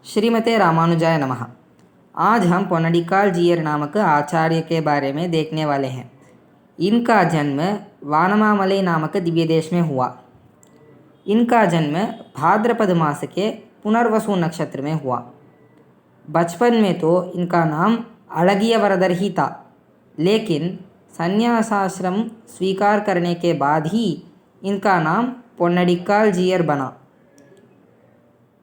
श्रीमते रामानुजाय नमः। आज हम पोन्नडिक्काल जीयर नामक आचार्य के बारे में देखने वाले हैं। इनका जन्म वानमामलई नामक दिव्य देश में हुआ। इनका जन्म भाद्रपद मास के पुनर्वसु नक्षत्र में हुआ। बचपन में तो इनका नाम अड़गियवरदर ही था, लेकिन संन्यासाश्रम स्वीकार करने के बाद ही इनका नाम पोन्नडिक्काल जीयर बना।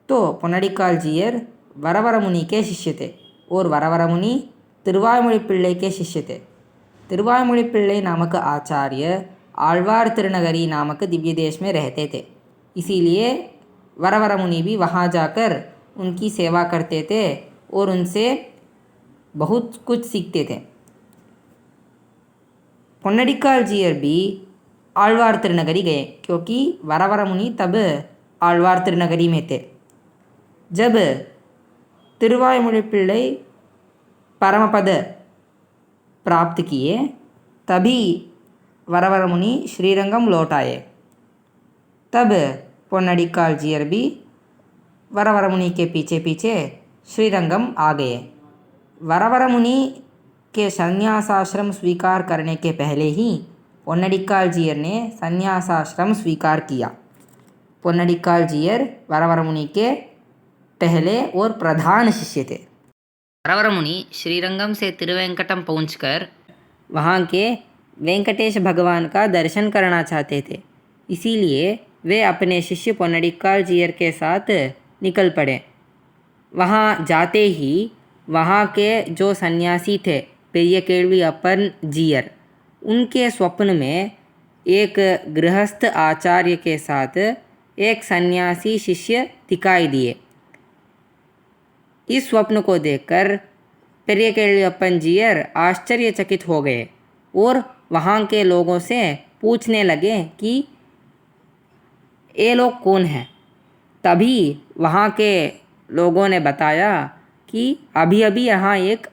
तो पोन्नडिक्काल जीयर वरवर मुनि के शिष्य थे और वरवर मुनि तिरुवायुमொழி पिल्लै के शिष्य थे। तिरुवायुमொழி पिल्लै नामक आचार्य आழ்वार तिरुनगरी नामक दिव्य देश में रहते थे, इसीलिए वरवर मुनि भी वहाँ जाकर उनकी सेवा करते थे और उनसे बहुत कुछ सीखते थे। पोन्नडिक्काल जीयर भी आழ்वार तिरुनगरी गए, क्योंकि वरवर मुनि तब आழ்वार तिरुनगरी में थे। जब तिरुवायुमொழி पिल्लै परमपद प्राप्त किए, तभी वरवर मुनि श्रीरंगम लौट आए। तब पोन्नडिक्काल जीयर भी वरवर मुनि के पीछे पीछे श्रीरंगम आ गए। वरवर मुनि के संन्यासाश्रम स्वीकार करने के पहले ही पोन्नडिक्काल जीयर ने संन्यासाश्रम स्वीकार किया। पोन्नडिक्काल जीयर वरवर मुनि के पहले और प्रधान शिष्य थे। वरवर मुनि श्रीरंगम से तिरुवेंकटम पहुंचकर वहाँ के वेंकटेश भगवान का दर्शन करना चाहते थे, इसीलिए वे अपने शिष्य पोन्नडिक्काल जीयर के साथ निकल पड़े। वहाँ जाते ही वहाँ के जो सन्यासी थे पेरिय केळवी अप्पन जीयर, उनके स्वप्न में एक गृहस्थ आचार्य के साथ एक सन्यासी शिष्य दिखाई दिए। इस स्वप्न को देखकर पेरिय केळवी अप्पन जीयर आश्चर्यचकित हो गए और वहाँ के लोगों से पूछने लगे कि ये लोग कौन हैं। तभी वहाँ के लोगों ने बताया कि अभी अभी यहाँ एक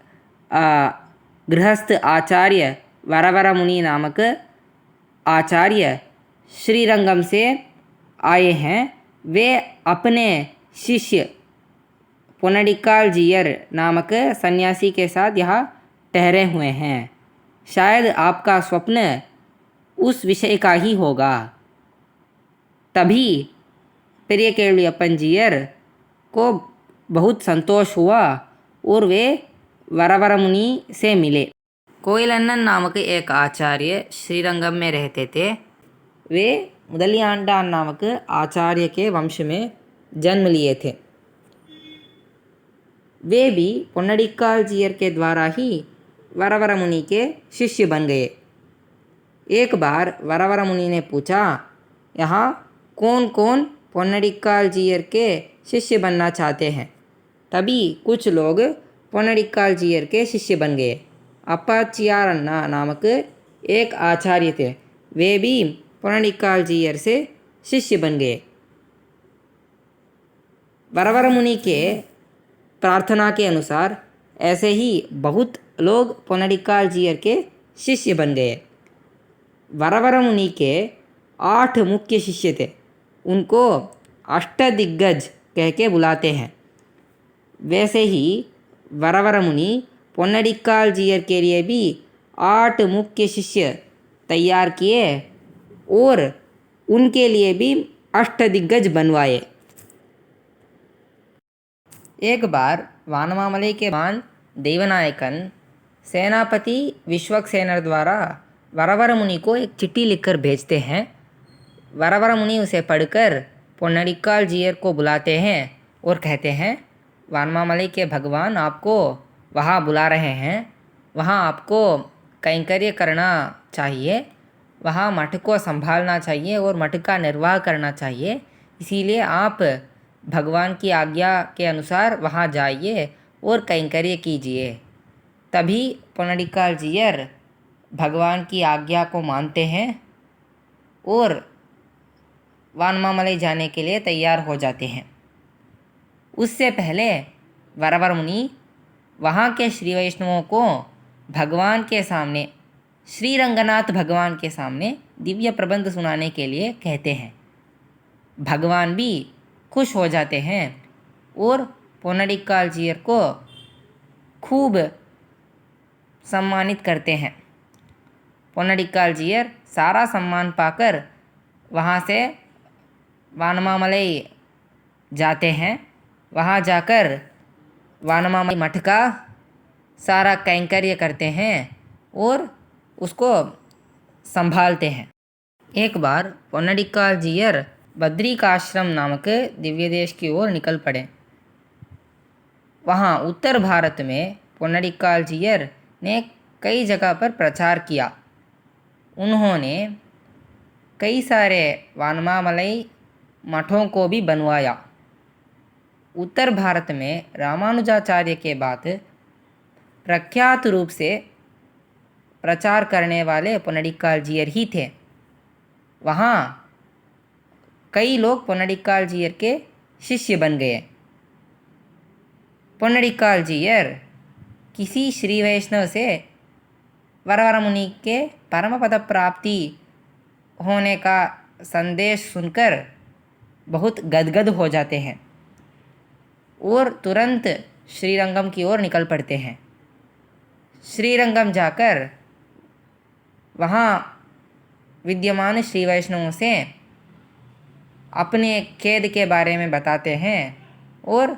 गृहस्थ आचार्य वरवर मुनि नामक आचार्य श्रीरंगम से आए हैं। वे अपने शिष्य पोन्नडिक्काल जीयर नामक सन्यासी के साथ यहाँ ठहरे हुए हैं। शायद आपका स्वप्न उस विषय का ही होगा। तभी पेरिय केळवी अप्पन जीयर को बहुत संतोष हुआ और वे वरवर मुनि से मिले। कोयलन्नन नामक एक आचार्य श्रीरंगम में रहते थे। वे मुदलियाण्डान नामक आचार्य के वंश में जन्म लिए थे। वे भी पोन्नडिक्काल जीयर के द्वारा ही वरवर मुनि के शिष्य बन गए। एक बार वरवर मुनि ने पूछा, यहाँ कौन कौन पोन्नडिक्काल जीयर के शिष्य बनना चाहते हैं। तभी कुछ लोग पोन्नडिक्काल जीयर के शिष्य बन गए। अप्पाचियारन्ना नामक एक आचार्य थे, वे भी पोन्नडिक्काल जीयर से शिष्य बन गए। वरवर मुनि के प्रार्थना के अनुसार ऐसे ही बहुत लोग पोन्नडिक्काल जीयर के शिष्य बन गए। वरवर मुनि के 8 मुख्य शिष्य थे, उनको अष्टदिग्गज कह के बुलाते हैं। वैसे ही वरवर मुनि पोन्नडिक्काल जीयर के लिए भी 8 मुख्य शिष्य तैयार किए और उनके लिए भी अष्टदिग्गज बनवाए। एक बार वानमामलई के बान देवनायकन सेनापति विश्वक्सेनर द्वारा वरवर मुनि को एक चिट्ठी लिखकर भेजते हैं। वरवर मुनि उसे पढ़कर पोन्नडिक्काल जीयर को बुलाते हैं और कहते हैं, वानमामलई के भगवान आपको वहाँ बुला रहे हैं। वहाँ आपको कैंकर्य करना चाहिए, वहाँ मठ को संभालना चाहिए और मठ का निर्वाह करना चाहिए। इसीलिए आप भगवान की आज्ञा के अनुसार वहाँ जाइए और कैंकर्य कीजिए। तभी पोन्नडिक्काल जीयर भगवान की आज्ञा को मानते हैं और वानमामलई जाने के लिए तैयार हो जाते हैं। उससे पहले वरवर मुनि वहाँ के श्री वैष्णवों को भगवान के सामने, श्रीरंगनाथ भगवान के सामने दिव्य प्रबंध सुनाने के लिए कहते हैं। भगवान भी खुश हो जाते हैं और पोन्नडिक्काल जीयर को खूब सम्मानित करते हैं। पोन्नडिक्काल जीयर सारा सम्मान पाकर वहाँ से वानमामलई जाते हैं। वहाँ जाकर वानमामलई मठ का सारा कैंकर्य करते हैं और उसको संभालते हैं। एक बार पोन्नडिक्काल जीयर बद्रिकाश्रम नामक दिव्य देश की ओर निकल पड़े। वहाँ उत्तर भारत में पोन्नडिक्काल जीयर ने कई जगह पर प्रचार किया। उन्होंने कई सारे वानमामलई मठों को भी बनवाया। उत्तर भारत में रामानुजाचार्य के बाद प्रख्यात रूप से प्रचार करने वाले पोन्नडिक्काल जीयर ही थे। वहाँ कई लोग पोन्नडिक्काल जीयर के शिष्य बन गए। पोन्नडिक्काल जीयर किसी श्री वैष्णव से वरवरा मुनि के परम पद प्राप्ति होने का संदेश सुनकर बहुत गदगद हो जाते हैं और तुरंत श्रीरंगम की ओर निकल पड़ते हैं। श्रीरंगम जाकर वहाँ विद्यमान श्री वैष्णवों से अपने खेद के बारे में बताते हैं और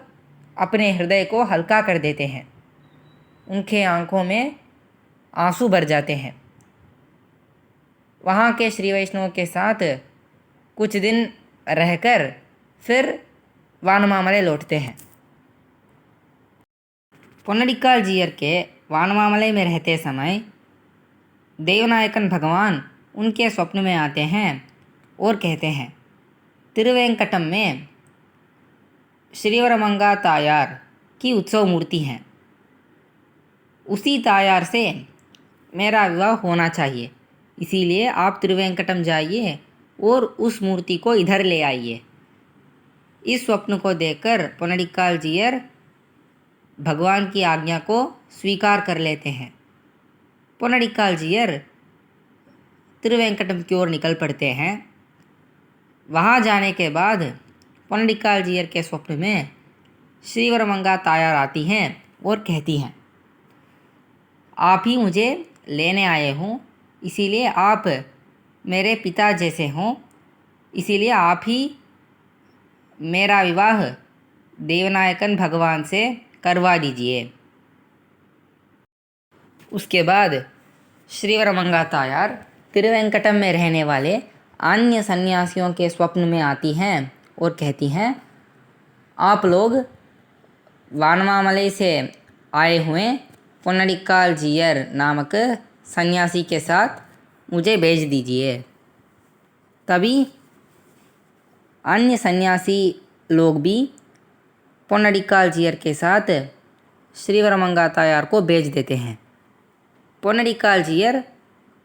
अपने हृदय को हल्का कर देते हैं। उनके आंखों में आंसू भर जाते हैं। वहाँ के श्री वैष्णवों के साथ कुछ दिन रहकर फिर वानमामलई लौटते हैं। पोन्नडिक्काल जीयर के वानमामलई में रहते समय देवनायकन भगवान उनके स्वप्न में आते हैं और कहते हैं, तिरुवेंकटम में श्रीवरमंगा तायार की उत्सव मूर्ति है, उसी तायार से मेरा विवाह होना चाहिए, इसीलिए आप तिरुवेंकटम जाइए और उस मूर्ति को इधर ले आइए। इस स्वप्न को देखकर पोन्नडिक्काल जीयर भगवान की आज्ञा को स्वीकार कर लेते हैं। पोन्नडिक्काल जीयर तिरुवेंकटम की ओर निकल पड़ते हैं। वहाँ जाने के बाद पोन्नडिक्काल जीयर के स्वप्न में श्रीवरमंगा तायार आती हैं और कहती हैं, आप ही मुझे लेने आए हों, इसीलिए आप मेरे पिता जैसे हों, इसीलिए आप ही मेरा विवाह देवनायकन भगवान से करवा दीजिए। उसके बाद श्रीवरमंगा तायार तिरुवेंकटम में रहने वाले अन्य सन्यासियों के स्वप्न में आती हैं और कहती हैं, आप लोग वानमामलई से आए हुए पोन्नडिक्काल जीयर नामक सन्यासी के साथ मुझे भेज दीजिए। तभी अन्य सन्यासी लोग भी पोन्नडिक्काल जीयर के साथ श्रीवरमंगा तायार को भेज देते हैं। पोन्नडिक्काल जीयर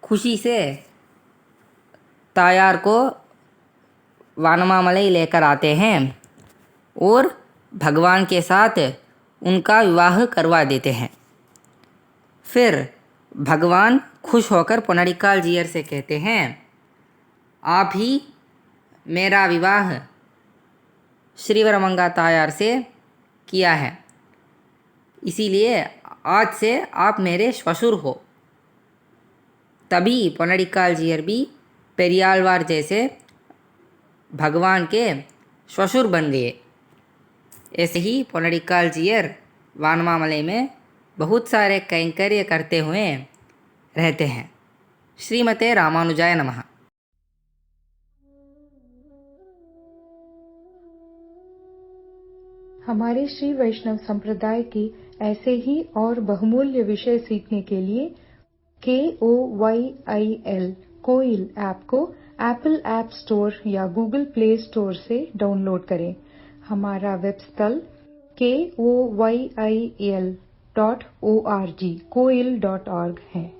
खुशी से तायार को वानमामलई लेकर आते हैं और भगवान के साथ उनका विवाह करवा देते हैं। फिर भगवान खुश होकर पोन्नडिक्काल जीयर से कहते हैं, आप ही मेरा विवाह श्रीवरमंगा तायार से किया है, इसीलिए आज से आप मेरे श्वशुर हो। तभी पोन्नडिक्काल जीयर भी पेरियालवार जैसे भगवान के श्वशुर बन गए। ऐसे ही पोन्नडिक्काल जीयर वानमामलई में बहुत सारे कैंकर्य करते हुए रहते हैं। श्रीमते रामानुजाय नमः। हमारे श्री वैष्णव संप्रदाय की ऐसे ही और बहुमूल्य विषय सीखने के लिए KOYIL कोइल ऐप को एप्पल ऐप स्टोर या गूगल प्ले स्टोर से डाउनलोड करें। हमारा वेब स्थल koyil.org कोइल.org है।